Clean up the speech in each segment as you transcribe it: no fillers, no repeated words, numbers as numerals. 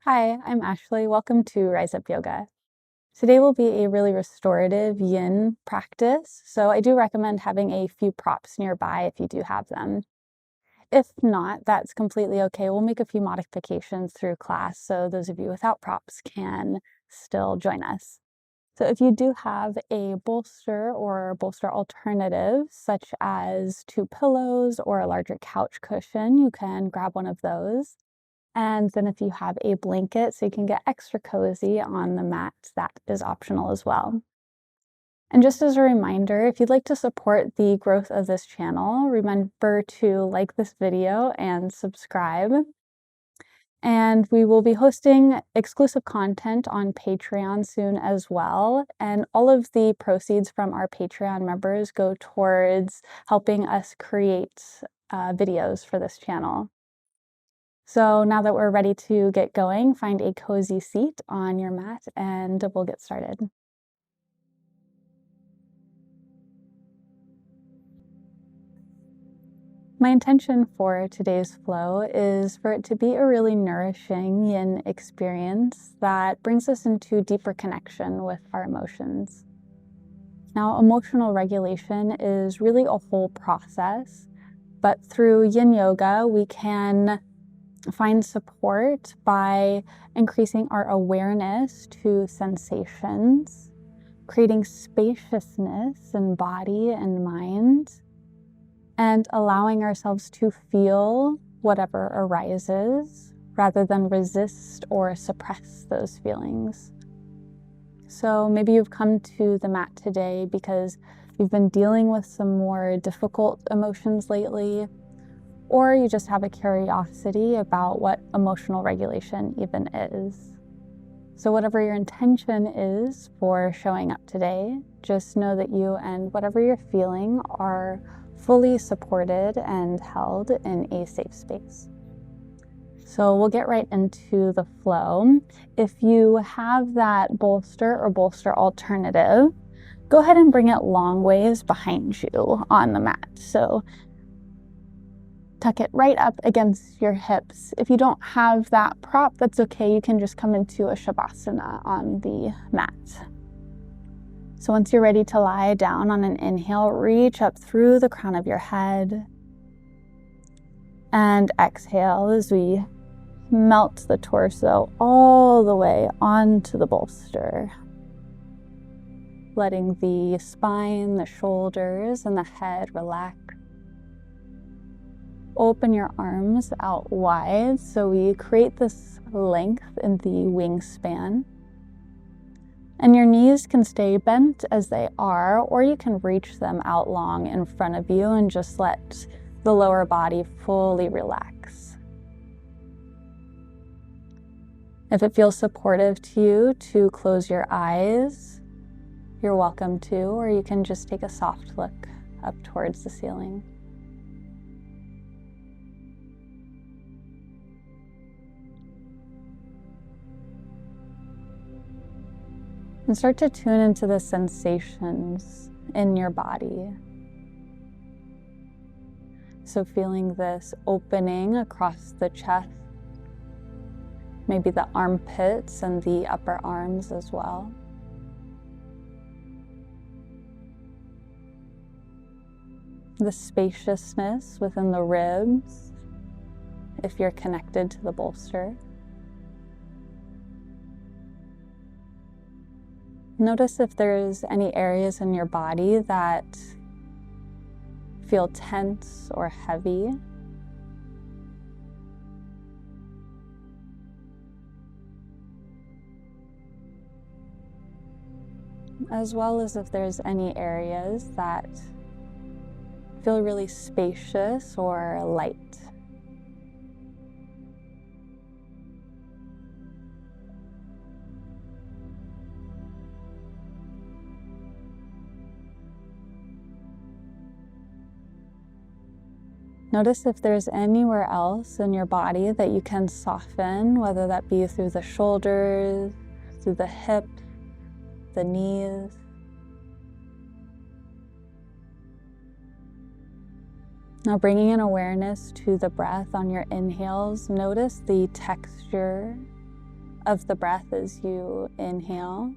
Hi, I'm Ashley. Welcome to Rise Up Yoga. Today will be a really restorative yin practice, so I do recommend having a few props nearby if you do have them. If not, that's completely okay. We'll make a few modifications through class so those of you without props can still join us. So if you do have a bolster or bolster alternative, such as two pillows or a larger couch cushion, you can grab one of those. And then if you have a blanket so you can get extra cozy on the mat, that is optional as well. And just as a reminder, if you'd like to support the growth of this channel, remember to like this video and subscribe. And we will be hosting exclusive content on Patreon soon as well. And all of the proceeds from our Patreon members go towards helping us create videos for this channel. So now that we're ready to get going, find a cozy seat on your mat and we'll get started. My intention for today's flow is for it to be a really nourishing yin experience that brings us into deeper connection with our emotions. Now, emotional regulation is really a whole process, but through yin yoga, we can find support by increasing our awareness to sensations, creating spaciousness in body and mind, and allowing ourselves to feel whatever arises rather than resist or suppress those feelings. So maybe you've come to the mat today because you've been dealing with some more difficult emotions lately, or you just have a curiosity about what emotional regulation even is. So whatever your intention is for showing up today, just know that you and whatever you're feeling are fully supported and held in a safe space. So we'll get right into the flow. If you have that bolster or bolster alternative, go ahead and bring it long ways behind you on the mat. So tuck it right up against your hips. If you don't have that prop, that's okay. You can just come into a shavasana on the mat. So once you're ready to lie down on an inhale, reach up through the crown of your head. And exhale as we melt the torso all the way onto the bolster. Letting the spine, the shoulders, and the head relax. Open your arms out wide so we create this length in the wingspan. And your knees can stay bent as they are, or you can reach them out long in front of you and just let the lower body fully relax. If it feels supportive to you to close your eyes, you're welcome to, or you can just take a soft look up towards the ceiling. And start to tune into the sensations in your body. So feeling this opening across the chest, maybe the armpits and the upper arms as well. The spaciousness within the ribs, if you're connected to the bolster. Notice if there's any areas in your body that feel tense or heavy. As well as if there's any areas that feel really spacious or light. Notice if there's anywhere else in your body that you can soften, whether that be through the shoulders, through the hips, the knees. Now bringing an awareness to the breath on your inhales, notice the texture of the breath as you inhale.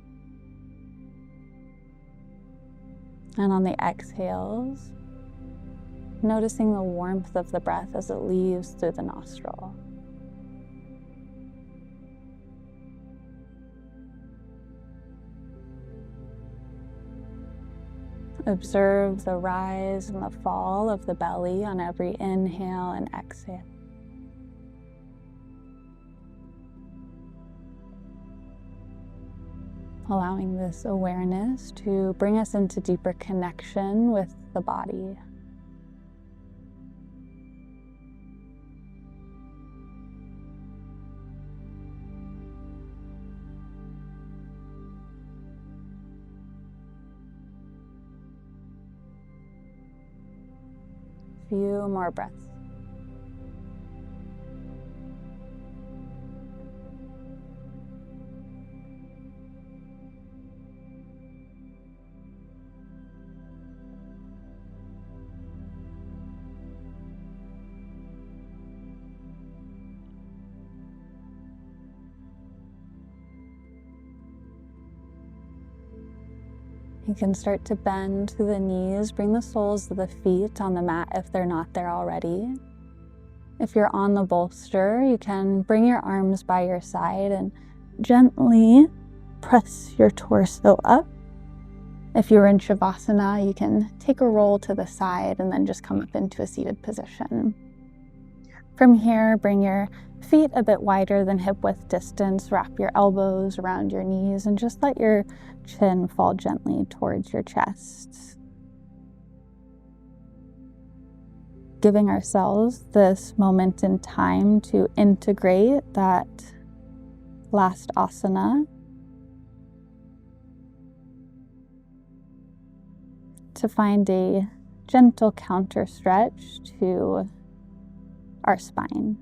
And on the exhales, noticing the warmth of the breath as it leaves through the nostril. Observe the rise and the fall of the belly on every inhale and exhale. Allowing this awareness to bring us into deeper connection with the body. Few more breaths. You can start to bend through the knees, bring the soles of the feet on the mat if they're not there already. If you're on the bolster, you can bring your arms by your side and gently press your torso up. If you're in Shavasana, you can take a roll to the side and then just come up into a seated position. From here, bring your feet a bit wider than hip width distance, wrap your elbows around your knees, and just let your chin fall gently towards your chest. Giving ourselves this moment in time to integrate that last asana, to find a gentle counter stretch to our spine.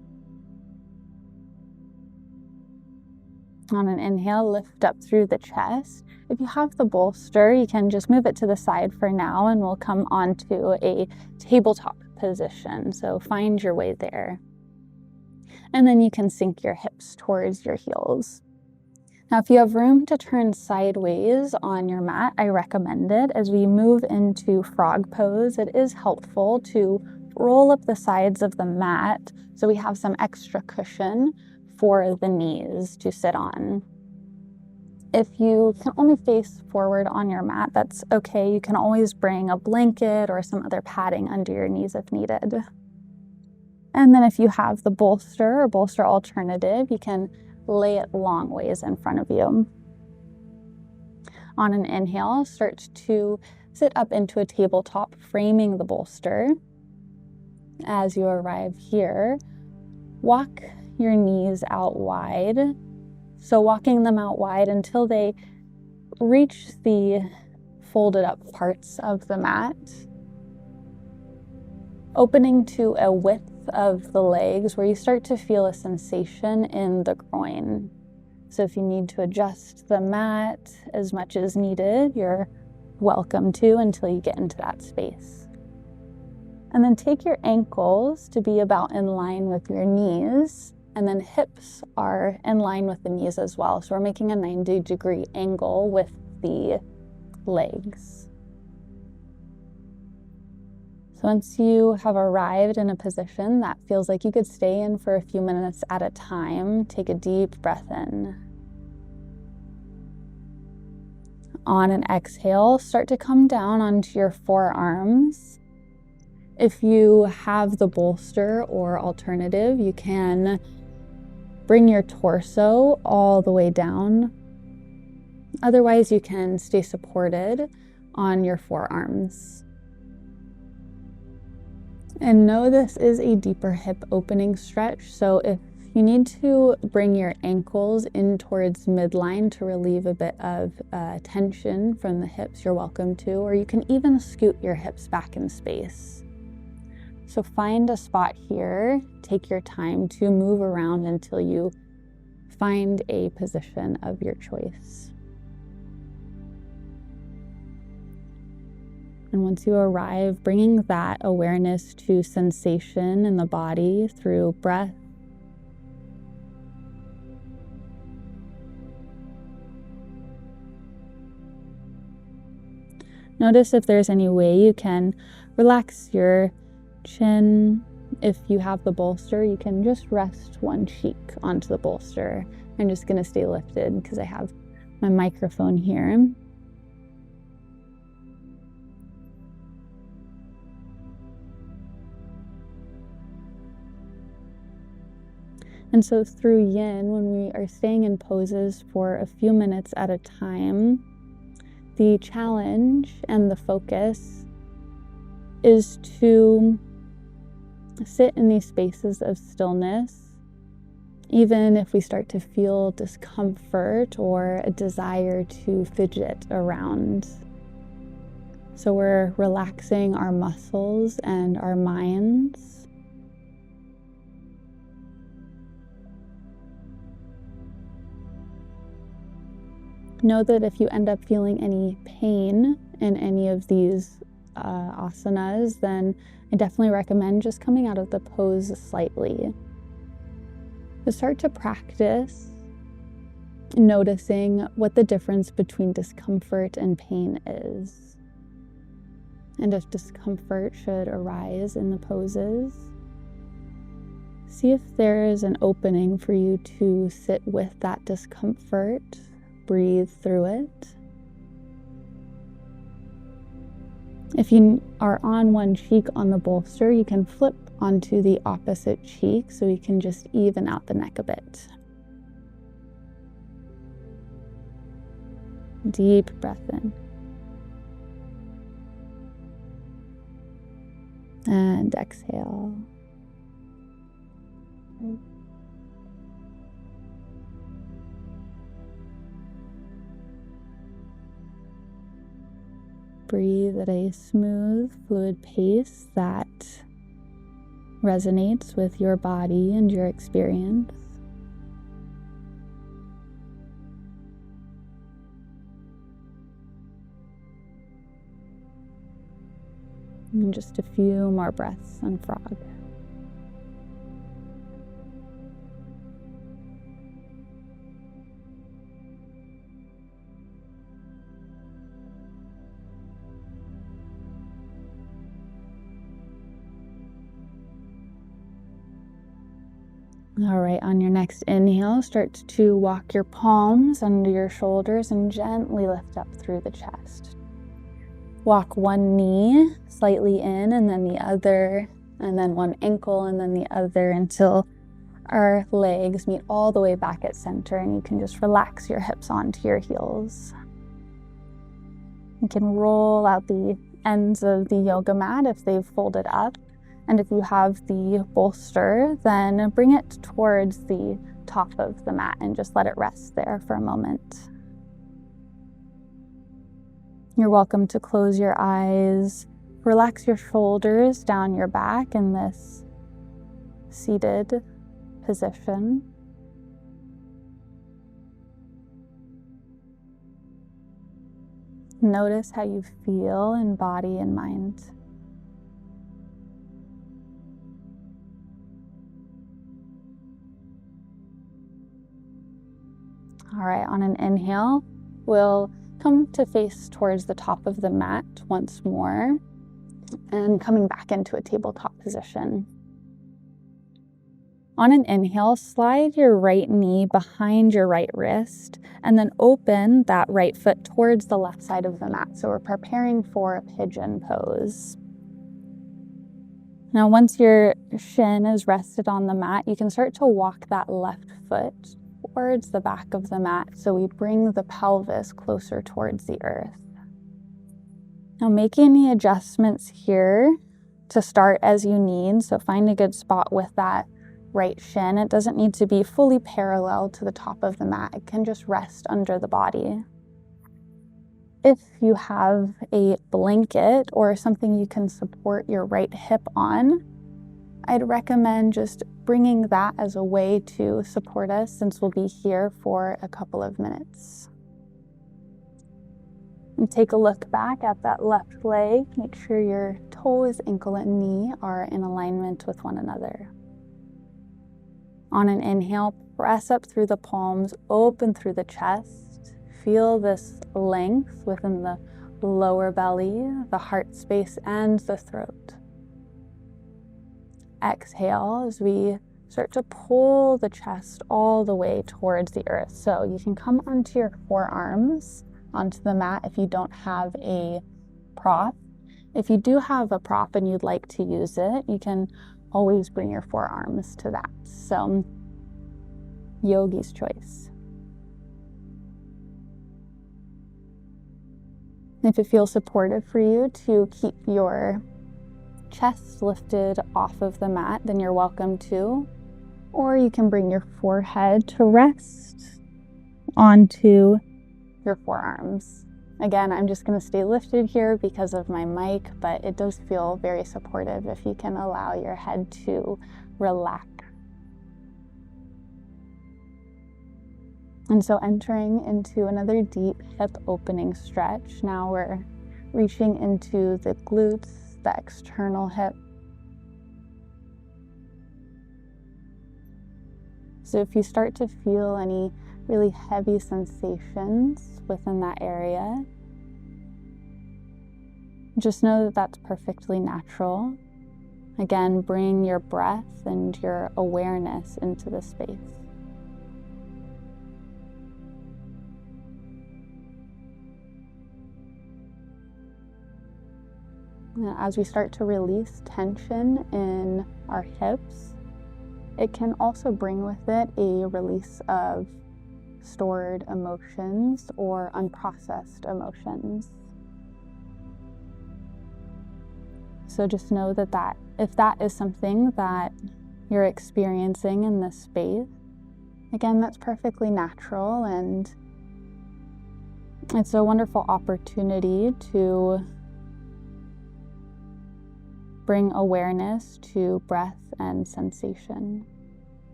On an inhale, lift up through the chest. If you have the bolster, you can just move it to the side for now and we'll come onto a tabletop position. So find your way there. And then you can sink your hips towards your heels. Now, if you have room to turn sideways on your mat, I recommend it. As we move into frog pose, it is helpful to roll up the sides of the mat so we have some extra cushion for the knees to sit on. If you can only face forward on your mat, that's okay. You can always bring a blanket or some other padding under your knees if needed. And then if you have the bolster or bolster alternative, you can lay it long ways in front of you. On an inhale, start to sit up into a tabletop, framing the bolster. As you arrive here, walk your knees out wide. So walking them out wide until they reach the folded up parts of the mat. Opening to a width of the legs where you start to feel a sensation in the groin. So if you need to adjust the mat as much as needed, you're welcome to until you get into that space. And then take your ankles to be about in line with your knees, and then hips are in line with the knees as well. So we're making a 90-degree angle with the legs. So once you have arrived in a position that feels like you could stay in for a few minutes at a time, take a deep breath in. On an exhale, start to come down onto your forearms. If you have the bolster or alternative, you can bring your torso all the way down. Otherwise, you can stay supported on your forearms. And know this is a deeper hip opening stretch, so if you need to bring your ankles in towards midline to relieve a bit of tension from the hips, you're welcome to, or you can even scoot your hips back in space. So find a spot here, take your time to move around until you find a position of your choice. And once you arrive, bringing that awareness to sensation in the body through breath, Notice if there's any way you can relax your chin. If you have the bolster, you can just rest one cheek onto the bolster. I'm just going to stay lifted because I have my microphone here. And so through yin, when we are staying in poses for a few minutes at a time, the challenge and the focus is to sit in these spaces of stillness, even if we start to feel discomfort or a desire to fidget around. So we're relaxing our muscles and our minds. Know that if you end up feeling any pain in any of these asanas, then I definitely recommend just coming out of the pose slightly. To start to practice noticing what the difference between discomfort and pain is. And if discomfort should arise in the poses, see if there is an opening for you to sit with that discomfort. Breathe through it. If you are on one cheek on the bolster, you can flip onto the opposite cheek so you can just even out the neck a bit. Deep breath in. And exhale. Breathe at a smooth, fluid pace that resonates with your body and your experience. And just a few more breaths on frog. All right, on your next inhale, start to walk your palms under your shoulders and gently lift up through the chest. Walk one knee slightly in and then the other, and then one ankle and then the other until our legs meet all the way back at center, and you can just relax your hips onto your heels. You can roll out the ends of the yoga mat if they've folded up. And if you have the bolster, then bring it towards the top of the mat and just let it rest there for a moment. You're welcome to close your eyes, relax your shoulders down your back in this seated position. Notice how you feel in body and mind. All right, on an inhale, we'll come to face towards the top of the mat once more and coming back into a tabletop position. On an inhale, slide your right knee behind your right wrist and then open that right foot towards the left side of the mat. So we're preparing for a pigeon pose. Now, once your shin is rested on the mat, you can start to walk that left foot towards the back of the mat, so we bring the pelvis closer towards the earth. Now make any adjustments here to start as you need, so find a good spot with that right shin. It doesn't need to be fully parallel to the top of the mat, it can just rest under the body. If you have a blanket or something you can support your right hip on, I'd recommend just bringing that as a way to support us since we'll be here for a couple of minutes. And take a look back at that left leg. Make sure your toes, ankle, and knee are in alignment with one another. On an inhale, press up through the palms, open through the chest. Feel this length within the lower belly, the heart space, and the throat. Exhale as we start to pull the chest all the way towards the earth. So you can come onto your forearms onto the mat if you don't have a prop. If you do have a prop and you'd like to use it, you can always bring your forearms to that. So, yogi's choice. If it feels supportive for you to keep your chest lifted off of the mat, then you're welcome to. Or you can bring your forehead to rest onto your forearms. Again, I'm just going to stay lifted here because of my mic, but it does feel very supportive if you can allow your head to relax. And so entering into another deep hip opening stretch. Now we're reaching into the glutes, the external hip. So if you start to feel any really heavy sensations within that area, just know that that's perfectly natural. Again, bring your breath and your awareness into the space. As we start to release tension in our hips, it can also bring with it a release of stored emotions or unprocessed emotions. So just know that if that is something that you're experiencing in this space, again, that's perfectly natural, and it's a wonderful opportunity to bring awareness to breath and sensation.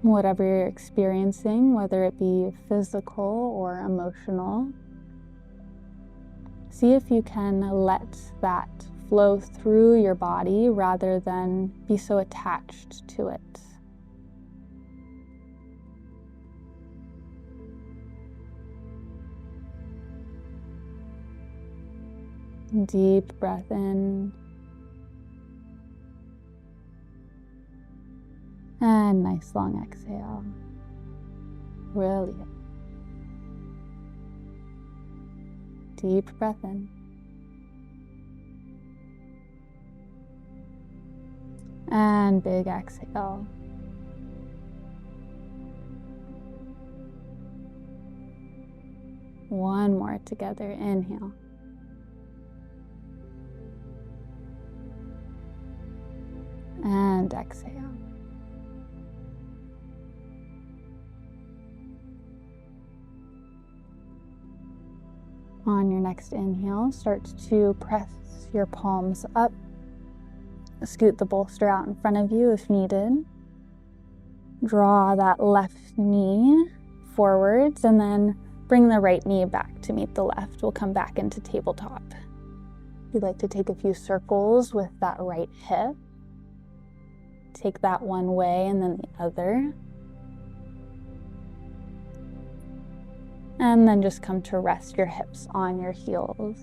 Whatever you're experiencing, whether it be physical or emotional, see if you can let that flow through your body rather than be so attached to it. Deep breath in. And nice long exhale. Brilliant. Deep breath in. And big exhale. One more together. Inhale. And exhale. On your next inhale, start to press your palms up. Scoot the bolster out in front of you if needed. Draw that left knee forwards and then bring the right knee back to meet the left. We'll come back into tabletop. You'd like to take a few circles with that right hip. Take that one way and then the other. And then just come to rest your hips on your heels.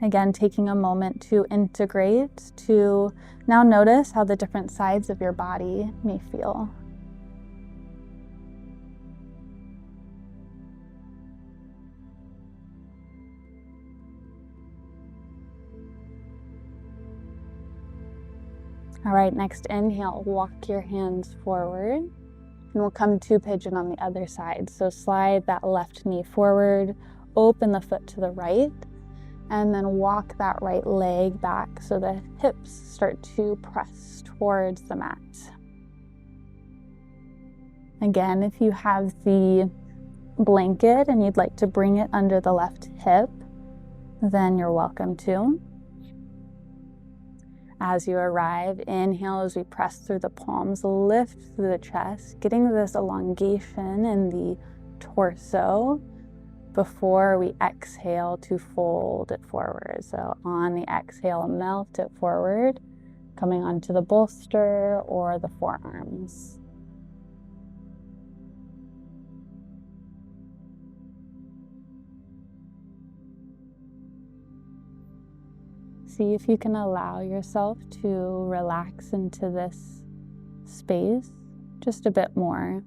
Again, taking a moment to integrate, to now notice how the different sides of your body may feel. All right, next inhale, walk your hands forward. And we'll come to pigeon on the other side. So slide that left knee forward, open the foot to the right, and then walk that right leg back so the hips start to press towards the mat. Again, if you have the blanket and you'd like to bring it under the left hip, then you're welcome to. As you arrive, inhale as we press through the palms, lift through the chest, getting this elongation in the torso before we exhale to fold it forward. So on the exhale, melt it forward, coming onto the bolster or the forearms. See if you can allow yourself to relax into this space just a bit more.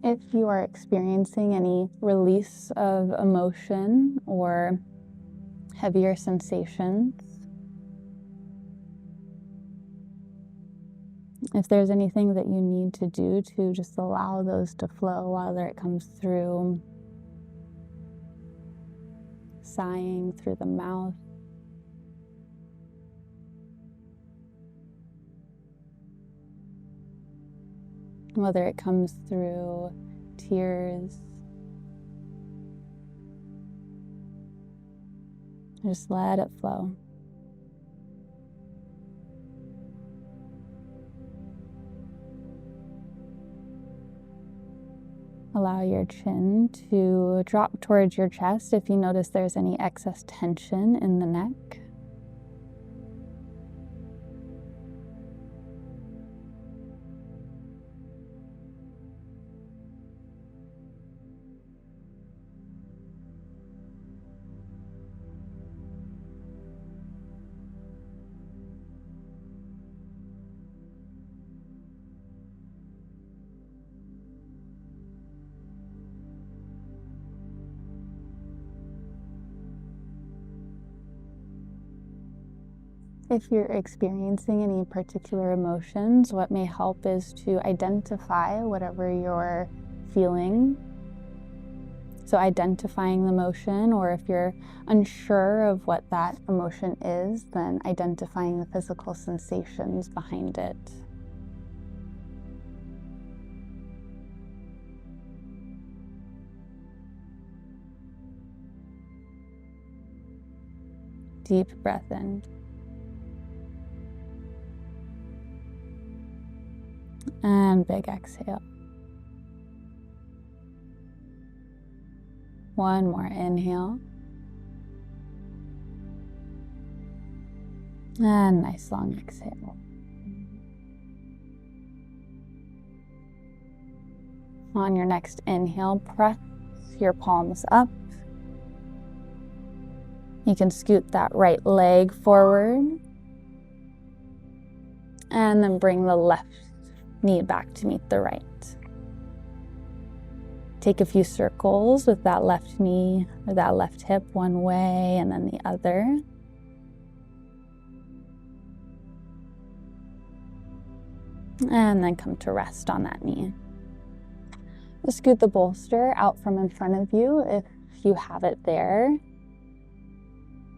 If you are experiencing any release of emotion or heavier sensations, if there's anything that you need to do to just allow those to flow, whether it comes through sighing through the mouth, whether it comes through tears, just let it flow. Allow your chin to drop towards your chest if you notice there's any excess tension in the neck. If you're experiencing any particular emotions, what may help is to identify whatever you're feeling. So identifying the emotion, or if you're unsure of what that emotion is, then identifying the physical sensations behind it. Deep breath in. And big exhale. One more inhale. And nice long exhale. On your next inhale, press your palms up. You can scoot that right leg forward. And then bring the left knee back to meet the right. Take a few circles with that left knee or that left hip one way and then the other. And then come to rest on that knee. Scoot the bolster out from in front of you if you have it there.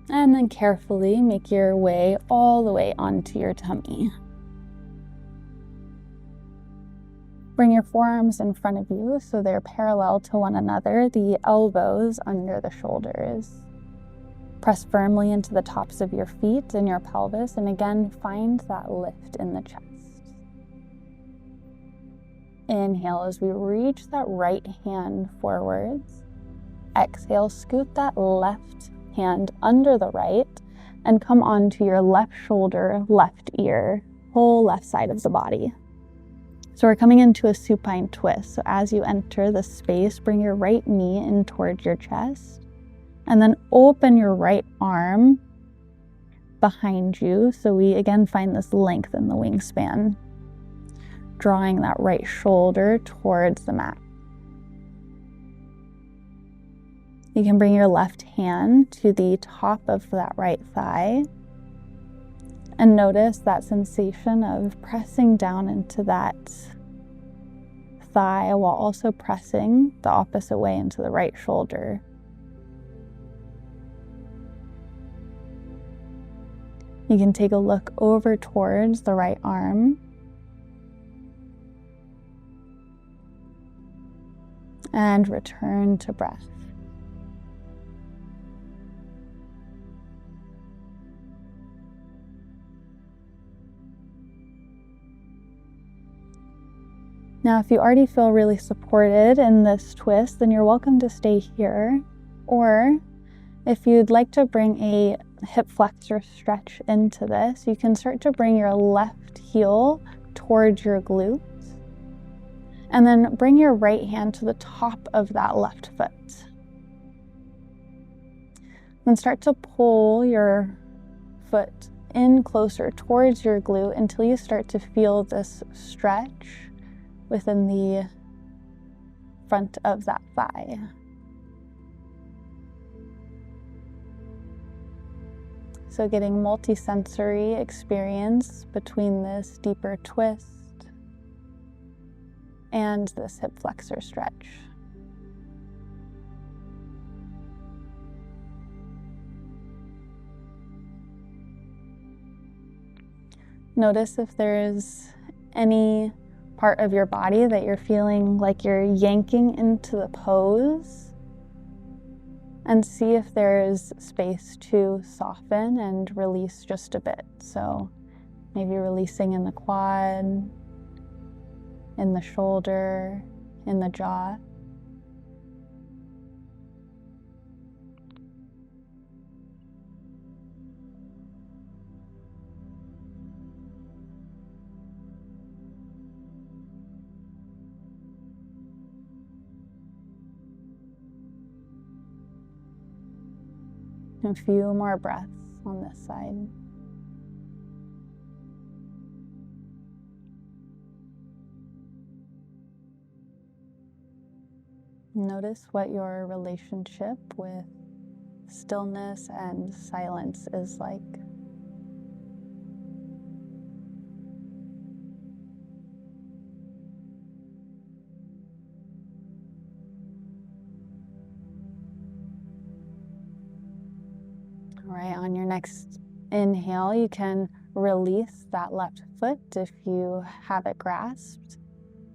And then carefully make your way all the way onto your tummy. Bring your forearms in front of you so they're parallel to one another, the elbows under the shoulders. Press firmly into the tops of your feet and your pelvis, and again, find that lift in the chest. Inhale as we reach that right hand forwards. Exhale, scoot that left hand under the right and come onto your left shoulder, left ear, whole left side of the body. So we're coming into a supine twist. So as you enter the space, bring your right knee in towards your chest and then open your right arm behind you. So we again find this length in the wingspan, drawing that right shoulder towards the mat. You can bring your left hand to the top of that right thigh and notice that sensation of pressing down into that thigh while also pressing the opposite way into the right shoulder. You can take a look over towards the right arm and return to breath. Now, if you already feel really supported in this twist, then you're welcome to stay here. Or if you'd like to bring a hip flexor stretch into this, you can start to bring your left heel towards your glutes, and then bring your right hand to the top of that left foot. Then start to pull your foot in closer towards your glute until you start to feel this stretch within the front of that thigh. So getting multi-sensory experience between this deeper twist and this hip flexor stretch. Notice if there's any part of your body that you're feeling like you're yanking into the pose, and see if there's space to soften and release just a bit. So maybe releasing in the quad, in the shoulder, in the jaw. A few more breaths on this side. Notice what your relationship with stillness and silence is like. All right, on your next inhale, you can release that left foot if you have it grasped,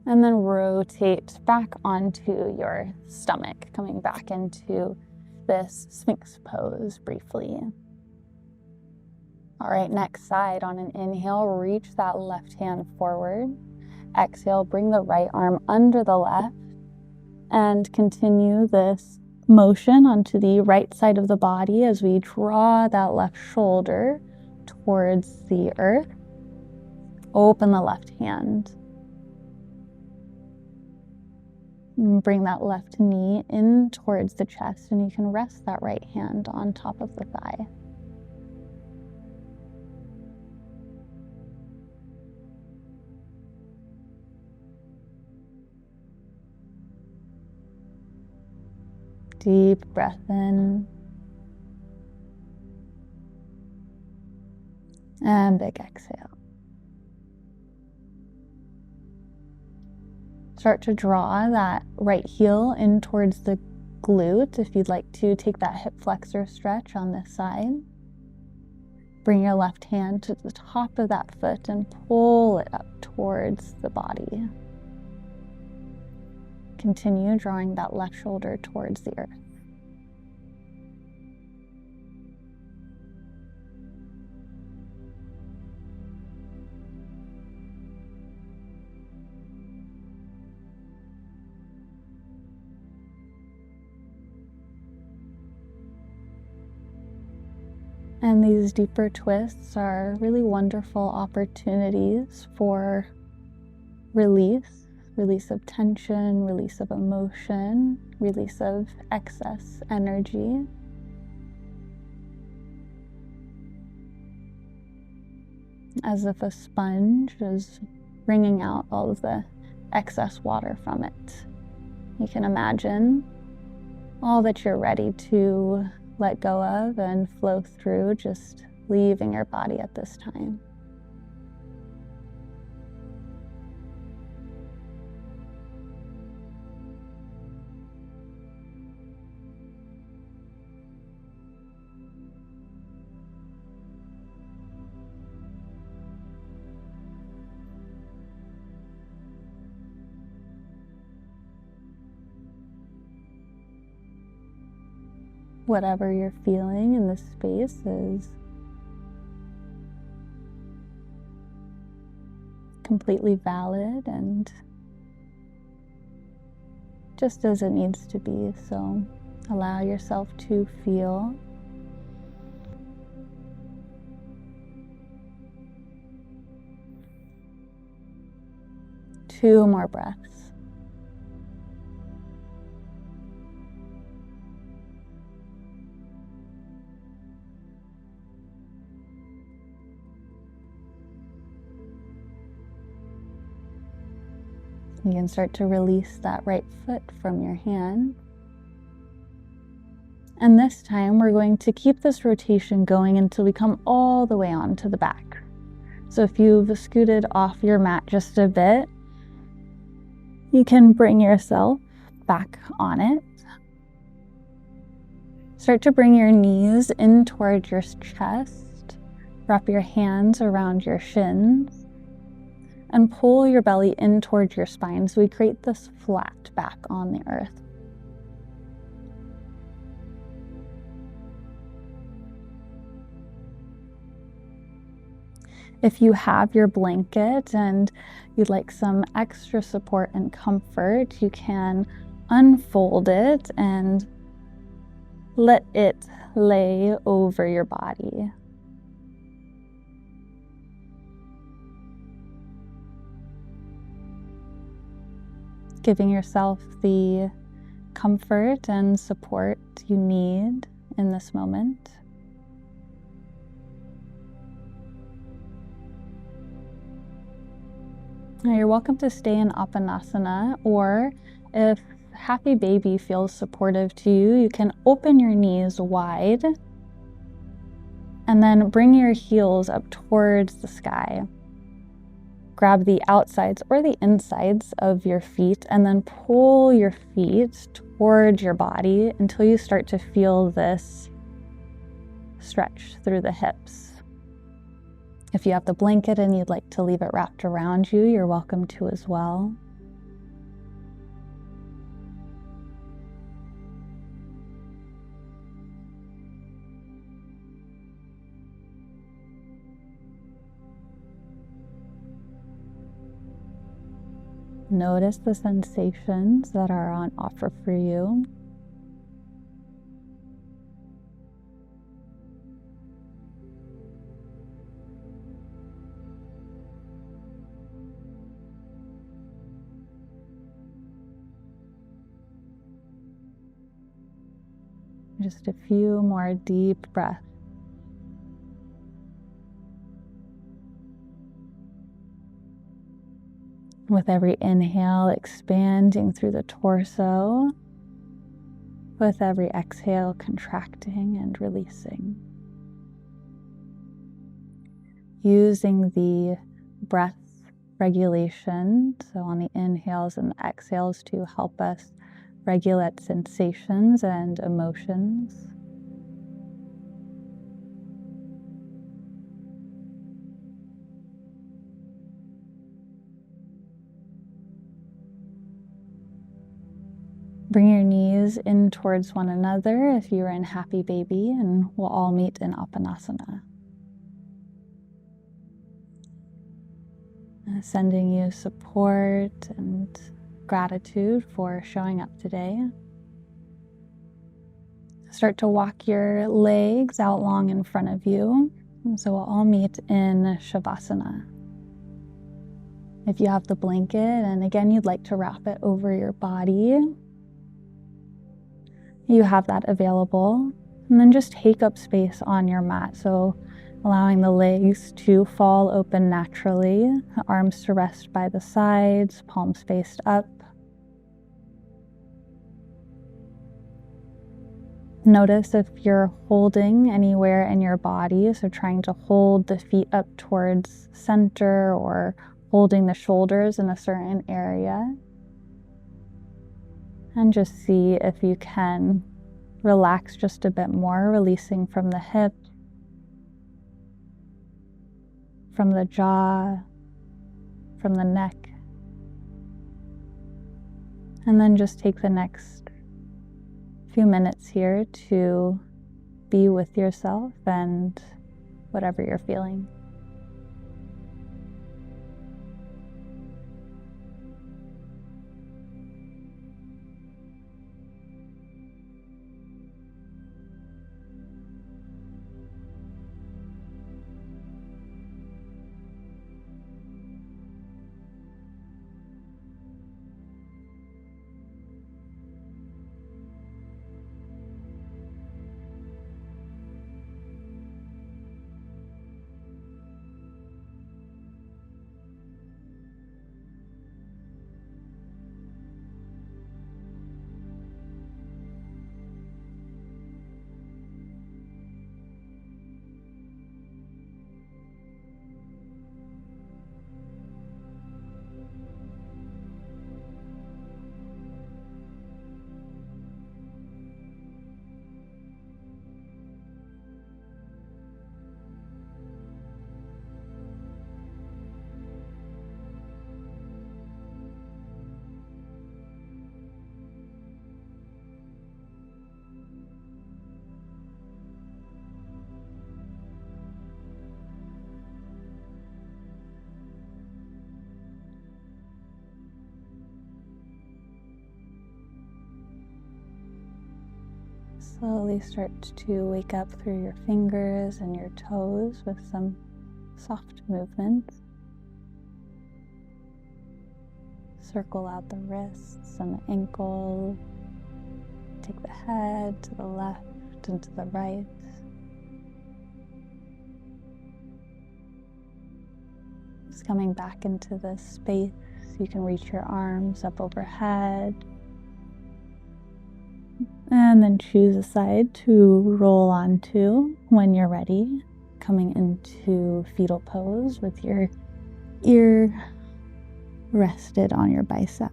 and then rotate back onto your stomach, coming back into this Sphinx pose briefly. All right, next side. On an inhale, reach that left hand forward. Exhale, bring the right arm under the left, and continue this motion onto the right side of the body as we draw that left shoulder towards the earth. Open the left hand. And bring that left knee in towards the chest, and you can rest that right hand on top of the thigh. Deep breath in and big exhale. Start to draw that right heel in towards the glute if you'd like to take that hip flexor stretch on this side. Bring your left hand to the top of that foot and pull it up towards the body. Continue drawing that left shoulder towards the earth. And these deeper twists are really wonderful opportunities for release of tension, release of emotion, release of excess energy. As if a sponge is wringing out all of the excess water from it. You can imagine all that you're ready to let go of and flow through, just leaving your body at this time. Whatever you're feeling in this space is completely valid and just as it needs to be. So allow yourself to feel 2 more breaths. You can start to release that right foot from your hand. And this time we're going to keep this rotation going until we come all the way onto the back. So if you've scooted off your mat just a bit, you can bring yourself back on it. Start to bring your knees in towards your chest. Wrap your hands around your shins and pull your belly in towards your spine so we create this flat back on the earth. If you have your blanket and you'd like some extra support and comfort, you can unfold it and let it lay over your body. Giving yourself the comfort and support you need in this moment. Now you're welcome to stay in Apanasana, or if Happy Baby feels supportive to you, you can open your knees wide and then bring your heels up towards the sky. Grab the outsides or the insides of your feet and then pull your feet towards your body until you start to feel this stretch through the hips. If you have the blanket and you'd like to leave it wrapped around you, you're welcome to as well. Notice the sensations that are on offer for you. Just a few more deep breaths. With every inhale, expanding through the torso. With every exhale, contracting and releasing. Using the breath regulation, so on the inhales and the exhales, to help us regulate sensations and emotions. Bring your knees in towards one another if you're in Happy Baby, and we'll all meet in Apanasana. Sending you support and gratitude for showing up today. Start to walk your legs out long in front of you. And so we'll all meet in Shavasana. If you have the blanket, and again, you'd like to wrap it over your body, you have that available. And then just take up space on your mat. So allowing the legs to fall open naturally, the arms to rest by the sides, palms faced up. Notice if you're holding anywhere in your body, so trying to hold the feet up towards center or holding the shoulders in a certain area. And just see if you can relax just a bit more, releasing from the hip, from the jaw, from the neck. And then just take the next few minutes here to be with yourself and whatever you're feeling. Slowly start to wake up through your fingers and your toes with some soft movements. Circle out the wrists and the ankles. Take the head to the left and to the right. Just coming back into this space, you can reach your arms up overhead. And then choose a side to roll onto when you're ready. Coming into fetal pose with your ear rested on your bicep.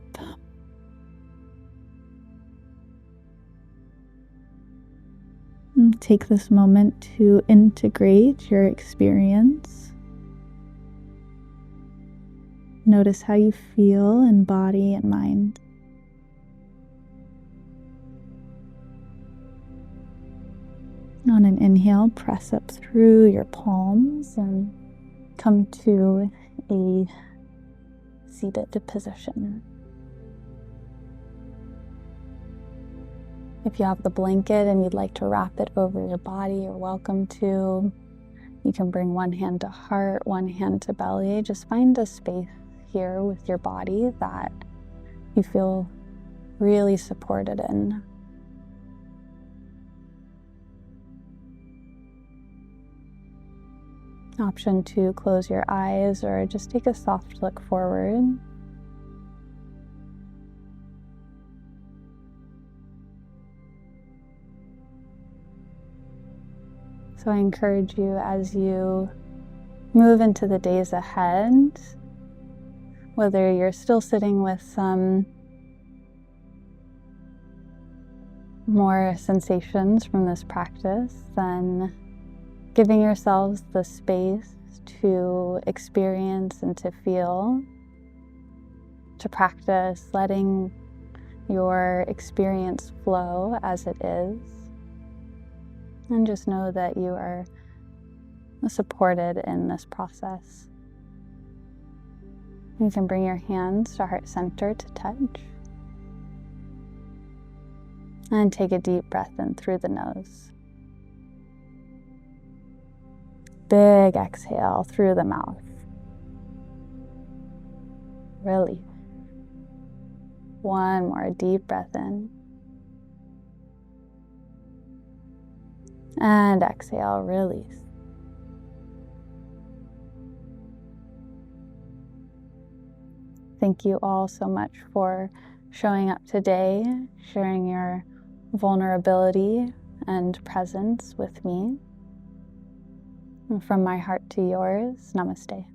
And take this moment to integrate your experience. Notice how you feel in body and mind. On an inhale, press up through your palms and come to a seated position. If you have the blanket and you'd like to wrap it over your body, you're welcome to. You can bring one hand to heart, one hand to belly. Just find a space here with your body that you feel really supported in. Option to close your eyes or just take a soft look forward. So I encourage you as you move into the days ahead, whether you're still sitting with some more sensations from this practice, then giving yourselves the space to experience and to feel, to practice letting your experience flow as it is. And just know that you are supported in this process. You can bring your hands to heart center to touch. And take a deep breath in through the nose. Big exhale through the mouth. Release. One more deep breath in. And exhale, release. Thank you all so much for showing up today, sharing your vulnerability and presence with me. And from my heart to yours, namaste.